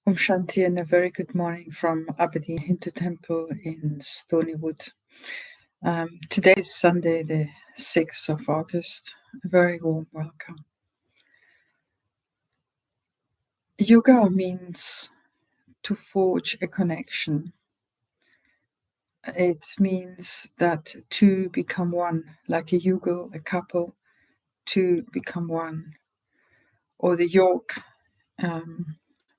Om Shanti and a very good morning from Aberdeen Hindu Temple in Stonywood. Today is Sunday, the 6th of August. A very warm welcome. Yoga means to forge a connection. It means that two become one, like a yugal, a couple, two become one. Or the yoke,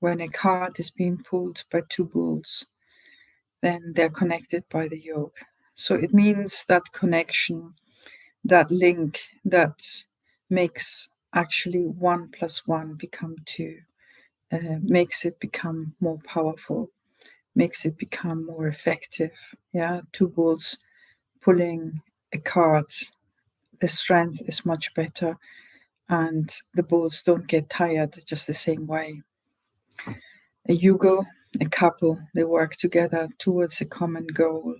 when a cart is being pulled by two bulls, then they're connected by the yoke. So it means that connection, that link that makes actually 1 + 1 become 2, makes it become more powerful, makes it become more effective. Yeah, two bulls pulling a cart, the strength is much better, and the bulls don't get tired just the same way. A yugal, a couple, they work together towards a common goal,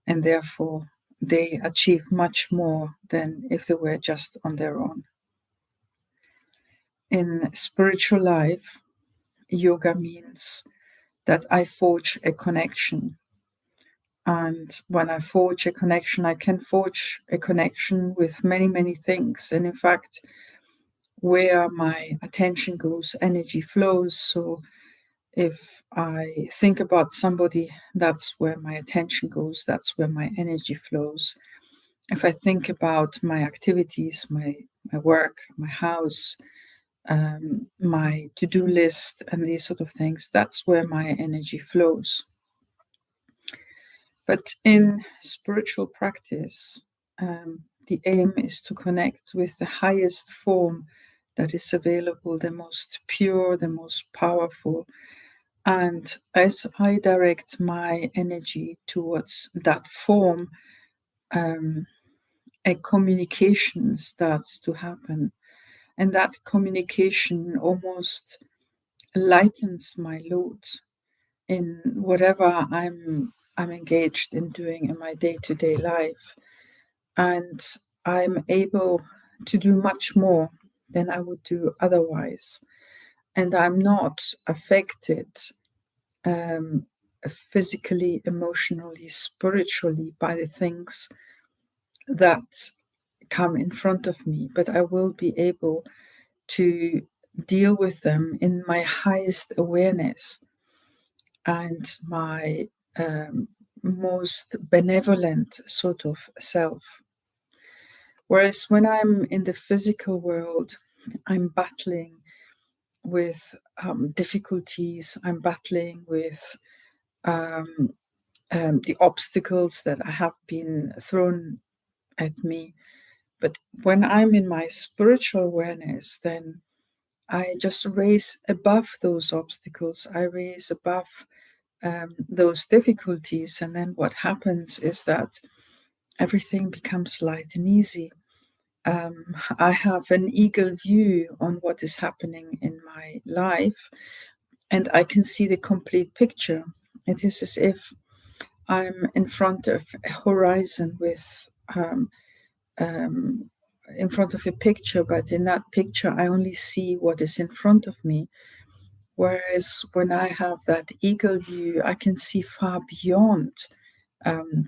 and therefore they achieve much more than if they were just on their own. In spiritual life, yoga means that I forge a connection. And when I forge a connection, I can forge a connection with many, many things. And in fact, where my attention goes, energy flows. So if I think about somebody, that's where my attention goes, that's where my energy flows. If I think about my activities, my work, my house, my to-do list, and these sort of things, that's where my energy flows. But in spiritual practice, the aim is to connect with the highest form that is available, the most pure, the most powerful. And as I direct my energy towards that form, a communication starts to happen. And that communication almost lightens my load in whatever I'm engaged in doing in my day-to-day life. And I'm able to do much more than I would do otherwise. And I'm not affected physically, emotionally, spiritually by the things that come in front of me, but I will be able to deal with them in my highest awareness and my most benevolent sort of self. Whereas when I'm in the physical world, I'm battling with difficulties, I'm battling with the obstacles that have been thrown at me. But when I'm in my spiritual awareness, then I just raise above those obstacles. I raise above those difficulties. And then what happens is that everything becomes light and easy. I have an eagle view on what is happening in my life, and I can see the complete picture. It is as if I'm in front of a horizon with in front of a picture, but in that picture I only see what is in front of me. Whereas when I have that eagle view, I can see far beyond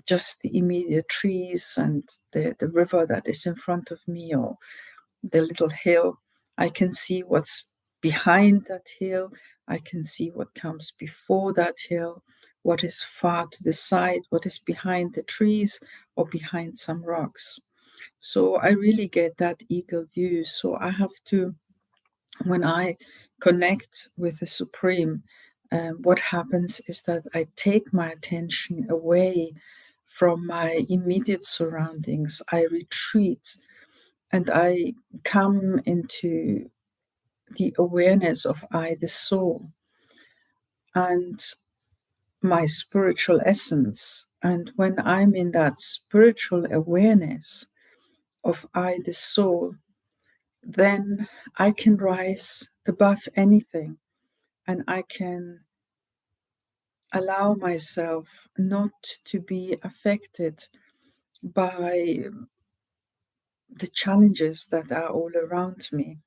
just the immediate trees and the river that is in front of me, or the little hill. I can see what's behind that hill. I can see what comes before that hill, what is far to the side, what is behind the trees or behind some rocks. So I really get that eagle view. So I have to, when I connect with the Supreme, what happens is that I take my attention away from my immediate surroundings. I retreat and I come into the awareness of I, the soul, and my spiritual essence. And when I'm in that spiritual awareness of I, the soul, then I can rise above anything, and I can allow myself not to be affected by the challenges that are all around me,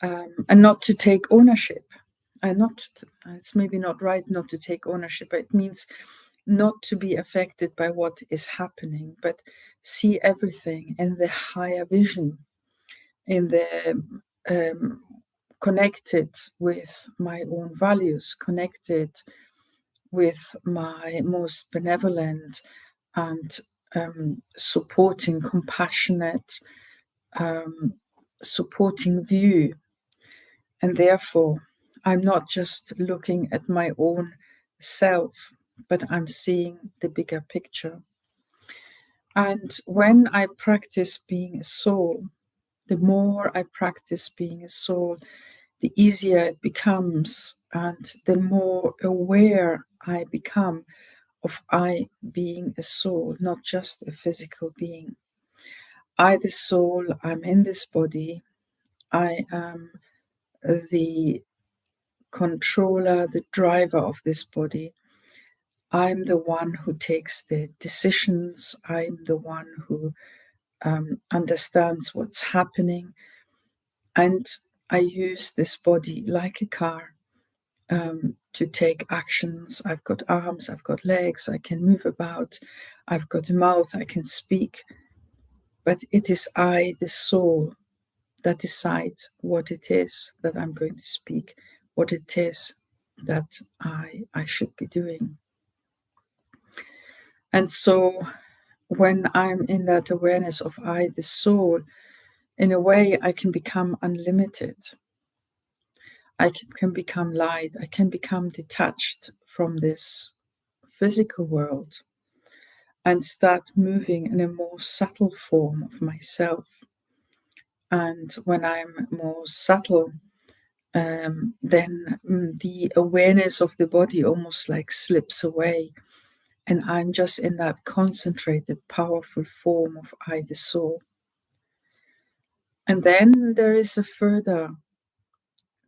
and not to take ownership. it's maybe not right not to take ownership, but it means not to be affected by what is happening, but see everything in the higher vision, in the connected with my own values, connected with my most benevolent and supporting, compassionate, supporting view. And therefore, I'm not just looking at my own self, but I'm seeing the bigger picture. And when I practice being a soul, the more I practice being a soul, the easier it becomes, and the more aware I become of I being a soul, not just a physical being. I, the soul, I'm in this body. I am the controller, the driver of this body. I'm the one who takes the decisions. I'm the one who understands what's happening. And I use this body like a car to take actions. I've got arms, I've got legs, I can move about, I've got a mouth, I can speak. But it is I, the soul, that decide what it is that I'm going to speak, what it is that I should be doing. And so when I'm in that awareness of I, the soul, in a way I can become unlimited. I can become light. I can become detached from this physical world and start moving in a more subtle form of myself. And when I'm more subtle, then the awareness of the body almost like slips away. And I'm just in that concentrated, powerful form of I, the soul. And then there is a further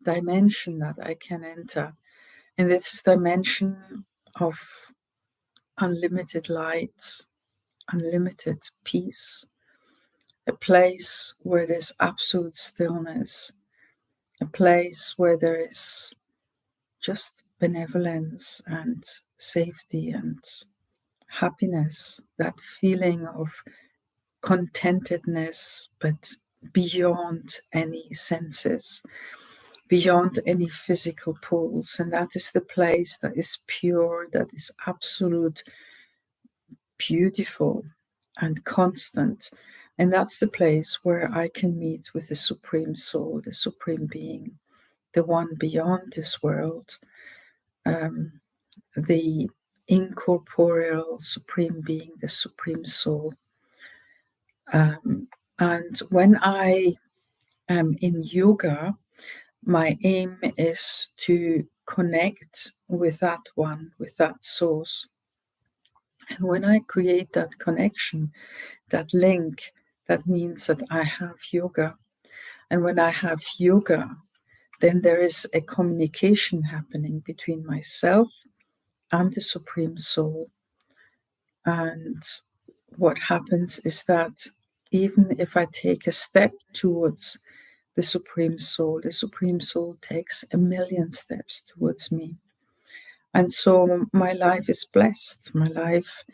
dimension that I can enter. And this dimension of unlimited light, unlimited peace, a place where there's absolute stillness, a place where there is just benevolence and safety and happiness, that feeling of contentedness, but beyond any senses, beyond any physical pulse. And that is the place that is pure, that is absolute, beautiful, and constant. And that's the place where I can meet with the Supreme Soul, the Supreme Being, the one beyond this world, the incorporeal Supreme Being, the Supreme Soul. And when I am in yoga, my aim is to connect with that one, with that source. And when I create that connection, that link, that means that I have yoga. And when I have yoga, then there is a communication happening between myself and the Supreme Soul. And what happens is that even if I take a step towards the Supreme Soul takes 1,000,000 steps towards me. And so my life is blessed. My life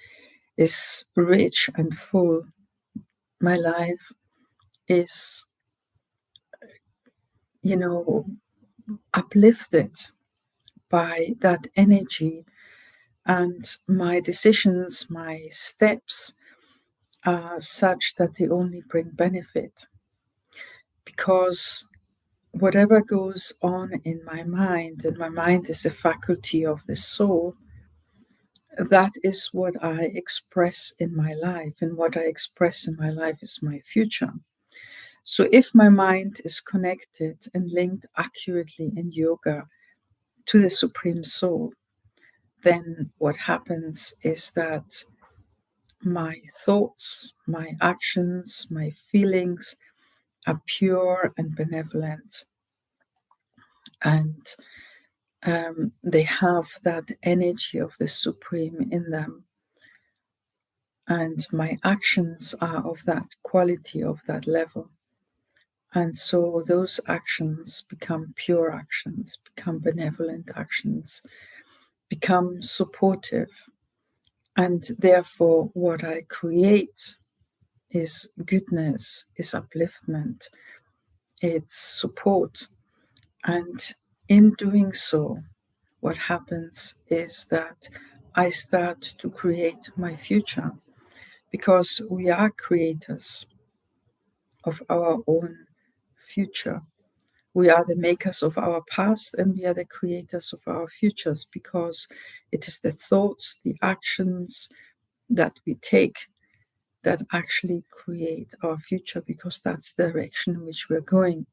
is rich and full. My life is, uplifted by that energy. And my decisions, my steps are such that they only bring benefit. Because whatever goes on in my mind, and my mind is a faculty of the soul, that is what I express in my life. And what I express in my life is my future. So if my mind is connected and linked accurately in yoga to the Supreme Soul, then what happens is that my thoughts, my actions, my feelings are pure and benevolent. And they have that energy of the Supreme in them. And my actions are of that quality, of that level. And so those actions become pure actions, become benevolent actions, become supportive. And therefore, what I create is goodness, is upliftment, it's support. And in doing so, what happens is that I start to create my future, because we are creators of our own future. We are the makers of our past, and we are the creators of our futures, because it is the thoughts, the actions that we take that actually create our future, because that's the direction in which we're going.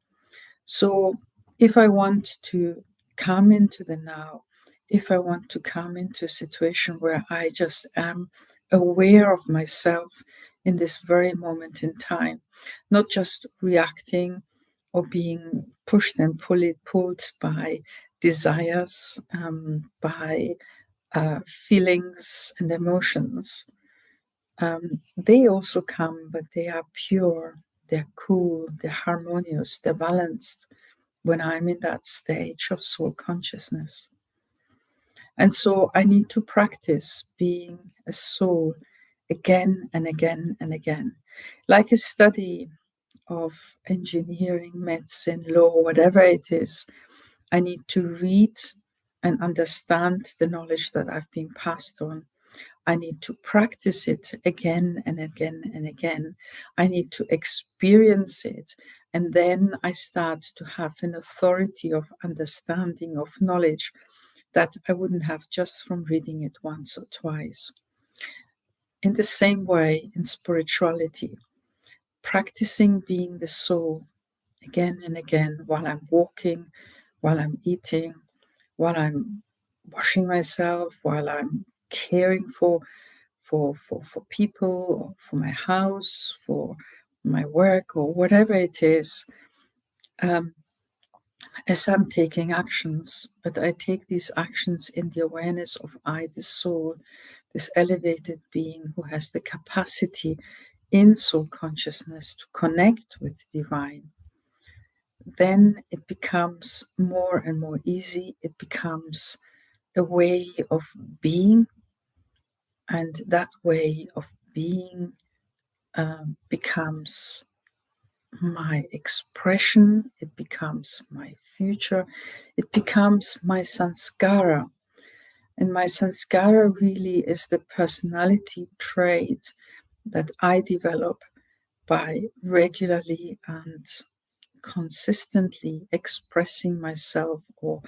So if I want to come into the now, if I want to come into a situation where I just am aware of myself in this very moment in time, not just reacting or being pushed and pulled by desires, by feelings and emotions. They also come, but they are pure, they're cool, they're harmonious, they're balanced when I'm in that stage of soul consciousness. And so I need to practice being a soul again and again and again, like a study of engineering, medicine, law, whatever it is. I need to read and understand the knowledge that I've been passed on. I need to practice it again and again and again. I need to experience it. And then I start to have an authority of understanding, of knowledge that I wouldn't have just from reading it once or twice. In the same way, in spirituality, practicing being the soul again and again while I'm walking, while I'm eating, while I'm washing myself, while I'm caring for people, or for my house, for my work, or whatever it is, as I'm taking actions. But I take these actions in the awareness of I, the soul, this elevated being who has the capacity in soul consciousness to connect with the divine. Then it becomes more and more easy. It becomes a way of being, and that way of being becomes my expression, it becomes my future, it becomes my sanskara. And my sanskara really is the personality trait that I develop by regularly and consistently expressing myself, or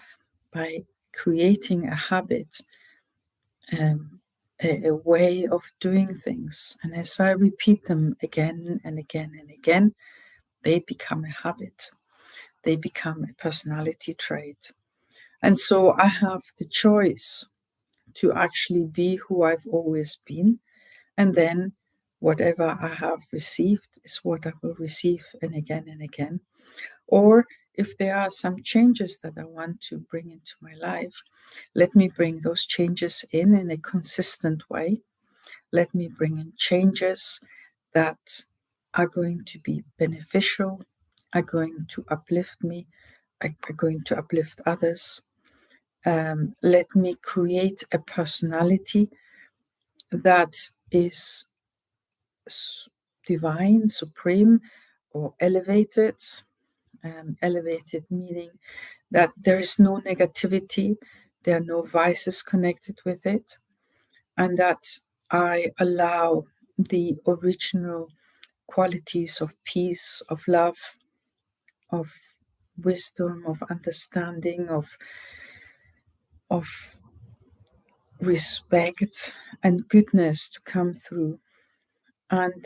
by creating a habit, a way of doing things. And as I repeat them again and again and again, they become a habit. They become a personality trait. And so I have the choice to actually be who I've always been. And then whatever I have received is what I will receive and again. Or if there are some changes that I want to bring into my life, let me bring those changes in a consistent way. Let me bring in changes that are going to be beneficial, are going to uplift me, are going to uplift others. Let me create a personality that is divine, supreme, or elevated. Elevated meaning that there is no negativity, there are no vices connected with it, and that I allow the original qualities of peace, of love, of wisdom, of understanding, of respect and goodness to come through and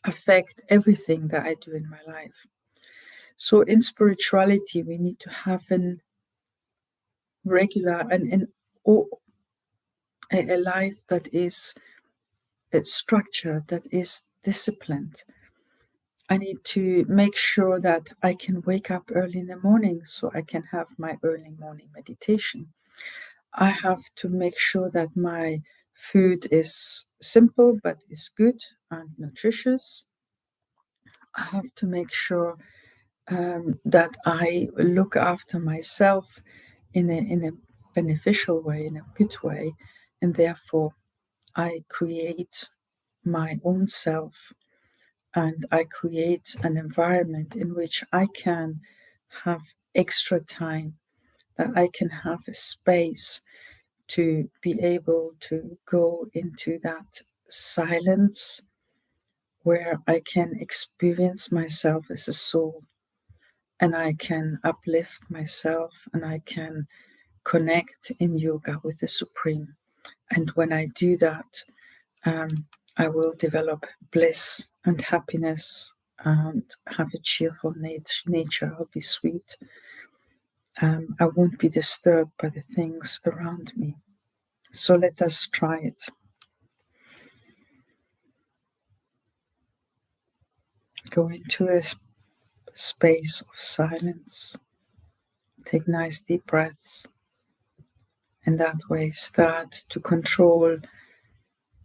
affect everything that I do in my life. So in spirituality, we need to have an regular and a life that is structured, that is disciplined. I need to make sure that I can wake up early in the morning so I can have my early morning meditation. I have to make sure that my food is simple but is good and nutritious. I have to make sure that I look after myself in a beneficial way, in a good way, and therefore I create my own self, and I create an environment in which I can have extra time, that I can have a space to be able to go into that silence where I can experience myself as a soul, and I can uplift myself, and I can connect in yoga with the Supreme. And when I do that, I will develop bliss and happiness and have a cheerful nature. I'll be sweet. I won't be disturbed by the things around me. So let us try it. Go into a space of silence. Take nice deep breaths. And that way start to control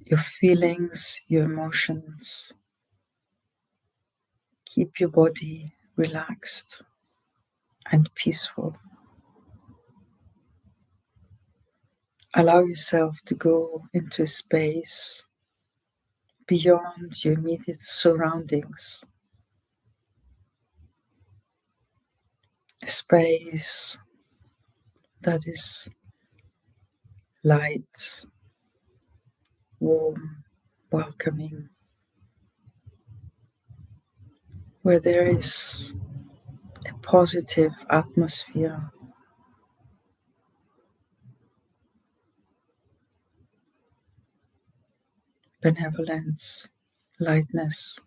your feelings, your emotions. Keep your body relaxed and peaceful. Allow yourself to go into a space beyond your immediate surroundings. A space that is light, warm, welcoming, where there is a positive atmosphere, benevolence, lightness,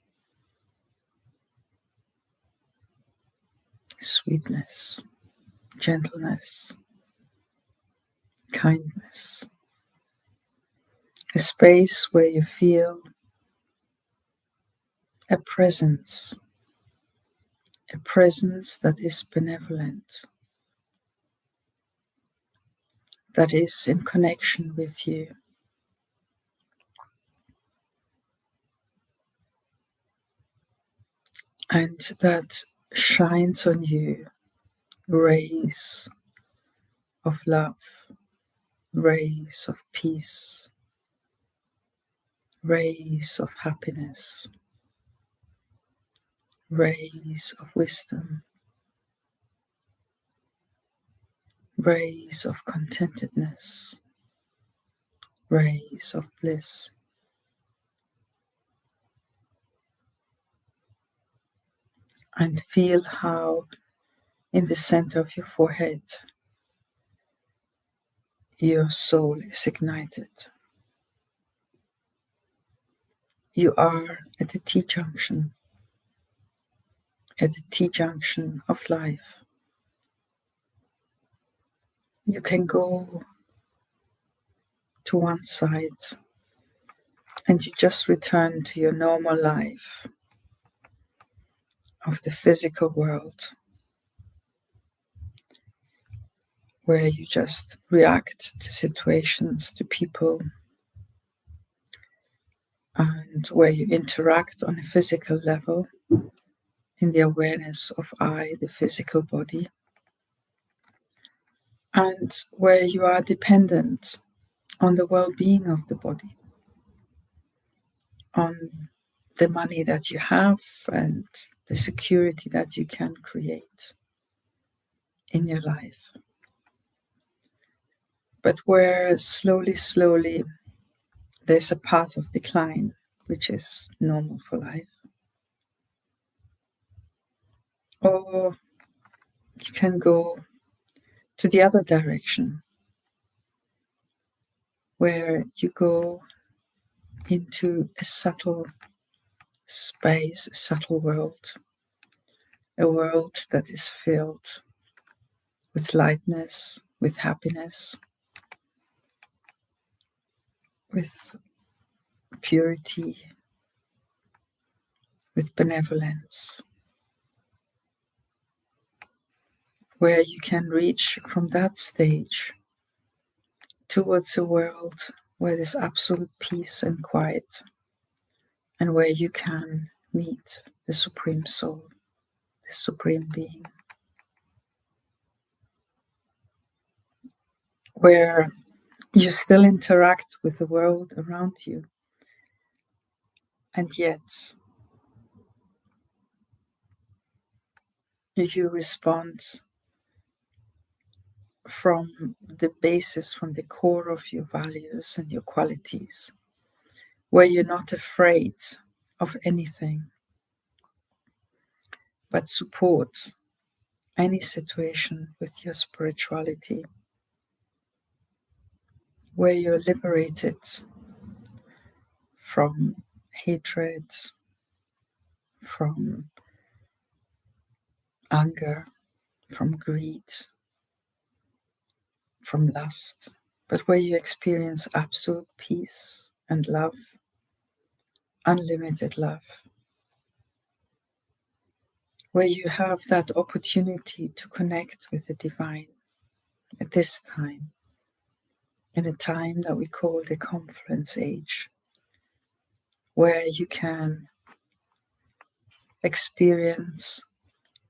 sweetness, gentleness, kindness. A space where you feel a presence that is benevolent, that is in connection with you. And that shines on you rays of love, rays of peace, rays of happiness, rays of wisdom, rays of contentedness, rays of bliss. And feel how in the center of your forehead your soul is ignited. You are at the T-junction, of life. You can go to one side and you just return to your normal life of the physical world, where you just react to situations, to people, and where you interact on a physical level in the awareness of I, the physical body, and where you are dependent on the well-being of the body, on the money that you have and the security that you can create in your life. But where slowly there's a path of decline, which is normal for life. Or you can go to the other direction, where you go into a subtle space, a subtle world, a world that is filled with lightness, with happiness, with purity, with benevolence, where you can reach from that stage towards a world where there's absolute peace and quiet, and where you can meet the Supreme Soul, the Supreme Being, where you still interact with the world around you, and yet you respond from the basis, from the core of your values and your qualities, where you're not afraid of anything, but support any situation with your spirituality, where you're liberated from hatred, from anger, from greed, from lust, but where you experience absolute peace and love, unlimited love, where you have that opportunity to connect with the divine at this time, in a time that we call the confluence age, where you can experience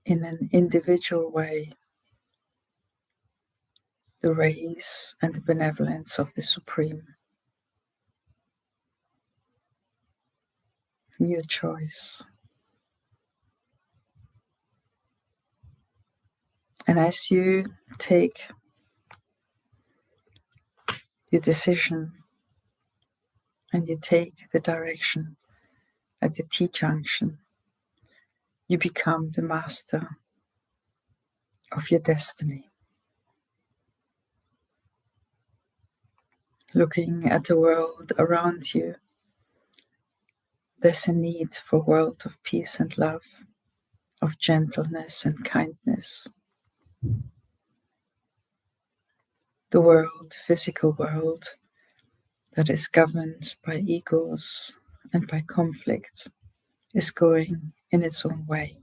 in an individual way the rays and the benevolence of the Supreme. Your choice. And as you take your decision and you take the direction at the T junction, you become the master of your destiny. Looking at the world around you, there's a need for a world of peace and love, of gentleness and kindness. The world, physical world, that is governed by egos and by conflict, is going in its own way.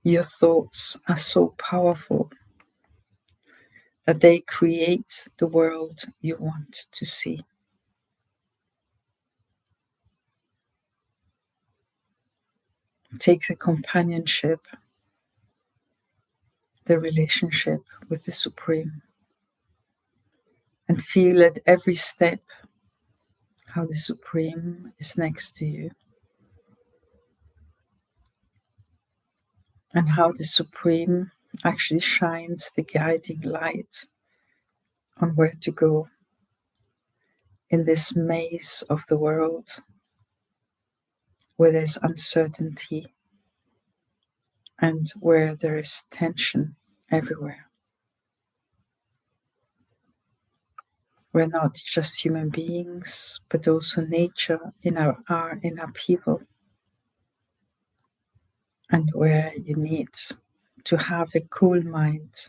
Your thoughts are so powerful that they create the world you want to see. Take the companionship, the relationship with the Supreme, and feel at every step how the Supreme is next to you, and how the Supreme actually shines the guiding light on where to go in this maze of the world where there's uncertainty and where there is tension everywhere. We're not just human beings, but also nature in our upheaval, and where you need to have a cool mind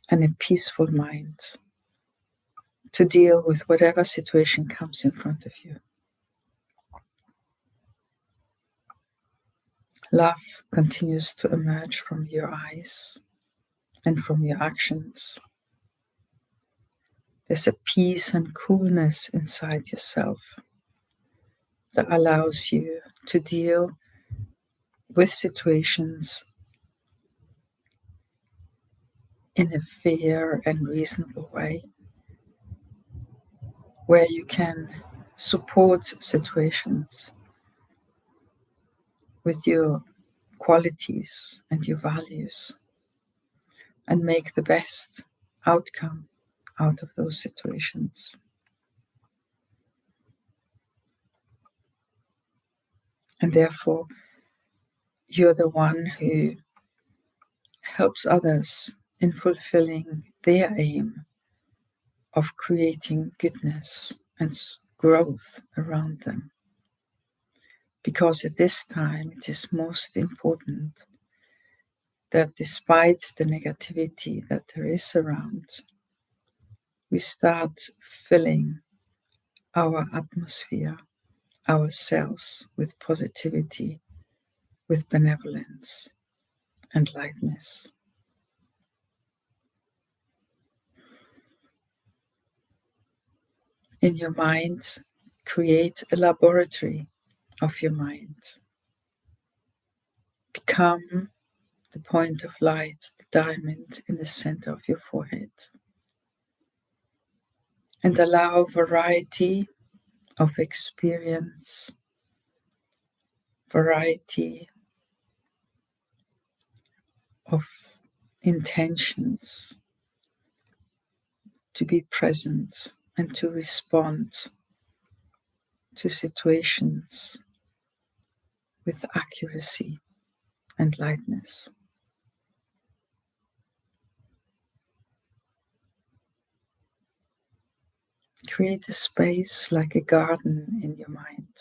and a peaceful mind to deal with whatever situation comes in front of you. Love continues to emerge from your eyes and from your actions. There's a peace and coolness inside yourself that allows you to deal with situations in a fair and reasonable way, where you can support situations with your qualities and your values and make the best outcome out of those situations. And therefore, you're the one who helps others in fulfilling their aim of creating goodness and growth around them. Because at this time, it is most important that despite the negativity that there is around, we start filling our atmosphere, ourselves, with positivity, with benevolence and lightness. In your mind, create a laboratory of your mind. Become the point of light, the diamond in the center of your forehead. And allow variety of experience, variety of intentions to be present and to respond to situations with accuracy and lightness. Create a space like a garden in your mind.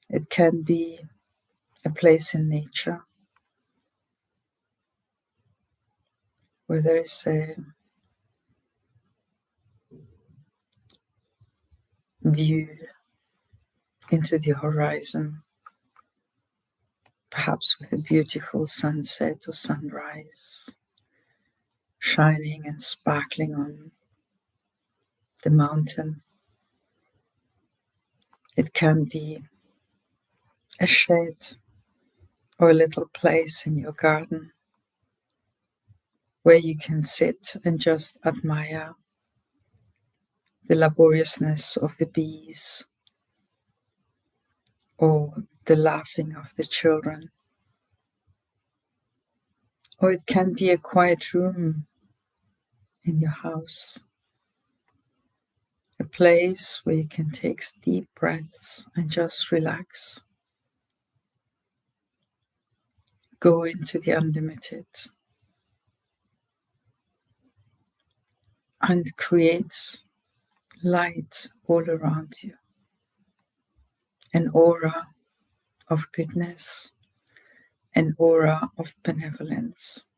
It can be a place in nature where there is a view into the horizon, perhaps with a beautiful sunset or sunrise shining and sparkling on the mountain. It can be a shed or a little place in your garden where you can sit and just admire the laboriousness of the bees or the laughing of the children. Or it can be a quiet room in your house, a place where you can take deep breaths and just relax. Go into the unlimited and create light all around you, an aura of goodness, an aura of benevolence,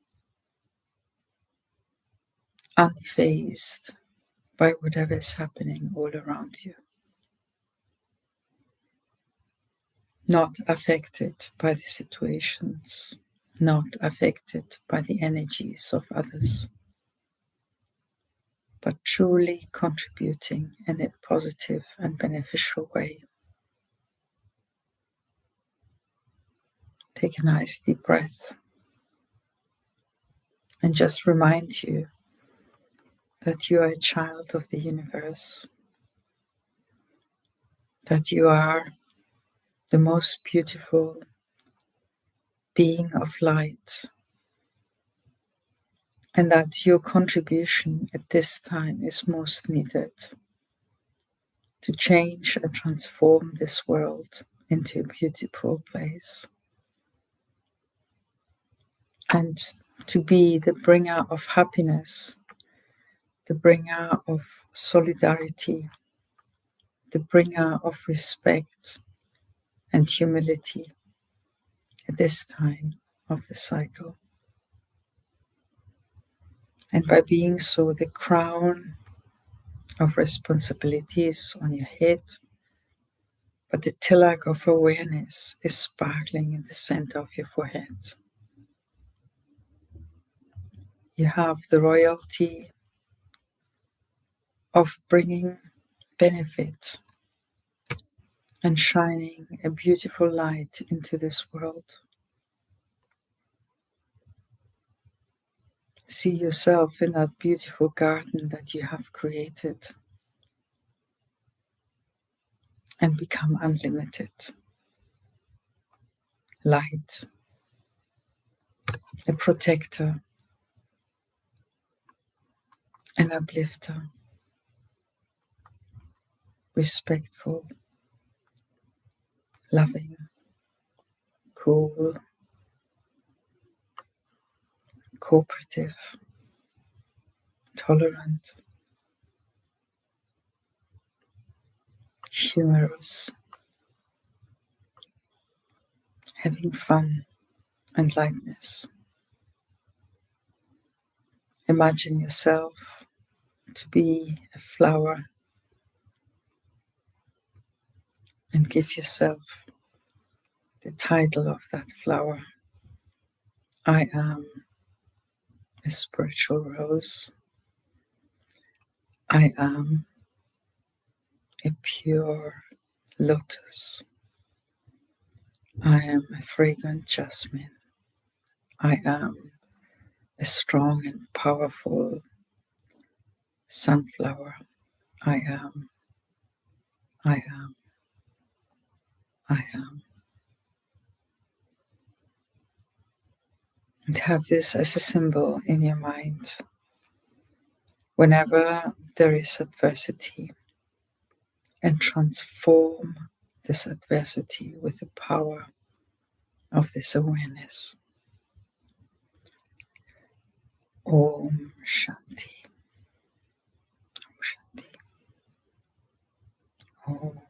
unfazed by whatever is happening all around you, not affected by the situations, not affected by the energies of others, but truly contributing in a positive and beneficial way. Take a nice deep breath and just remind you that you are a child of the universe, that you are the most beautiful being of light, and that your contribution at this time is most needed to change and transform this world into a beautiful place, and to be the bringer of happiness, the bringer of solidarity, the bringer of respect and humility at this time of the cycle. And by being so, the crown of responsibilities on your head, but the tilak of awareness is sparkling in the center of your forehead. You have the royalty of bringing benefit and shining a beautiful light into this world. See yourself in that beautiful garden that you have created and become unlimited. Light, a protector, an uplifter, respectful, loving, cool, cooperative, tolerant, humorous, having fun and lightness. Imagine yourself to be a flower and give yourself the title of that flower. I am a spiritual rose. I am a pure lotus. I am a fragrant jasmine. I am a strong and powerful sunflower. I am, I am, I am. And have this as a symbol in your mind. Whenever there is adversity, and transform this adversity with the power of this awareness. Om Shanti. Om Shanti. Om.